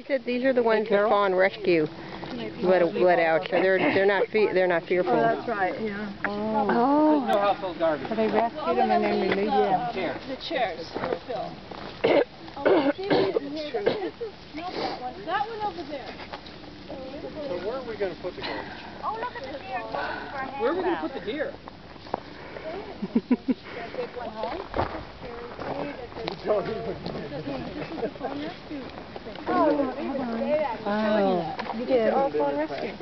said these are the ones that Fawn Rescue let out, so they're not fearful. Oh, that's right. Yeah. Oh. No household garbage. So they rescued them and then released them. The chairs for Phil. Oh, see, this is not that one. That one over there. So where are we going to put the garbage? Oh, look at the deer. Where are we going to put the deer? Take one home. Don't even. You did. All Fawn Rescue.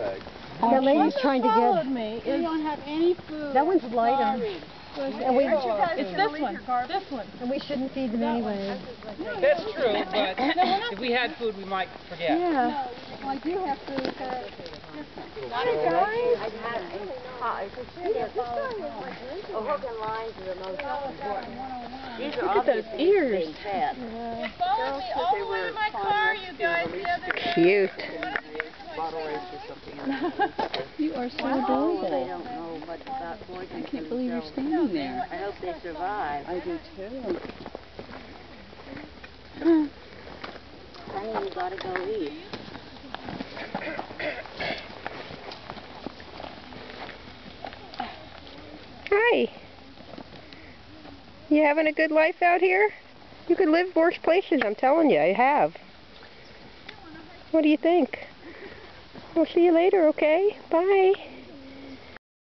The lady's trying to followed get. me. We don't have any food. That one's lighter. And we. It's this one. This one. And we shouldn't feed them anyway. That's true, but if we had food, we might forget. Yeah. Well, I do have food. Hi guys. Hi. Hook and lines are the most important. These are Look at those ears. Fed. They followed me all the way to my car, you guys, the other day. Cute. You are so They adorable. don't know much about poison. I can't believe you're standing there. I hope they survive. I do too. Honey, you gotta go eat. Hi. You having a good life out here? You could live worse places, I'm telling you. I have. What do you think? We'll see you later, okay? Bye.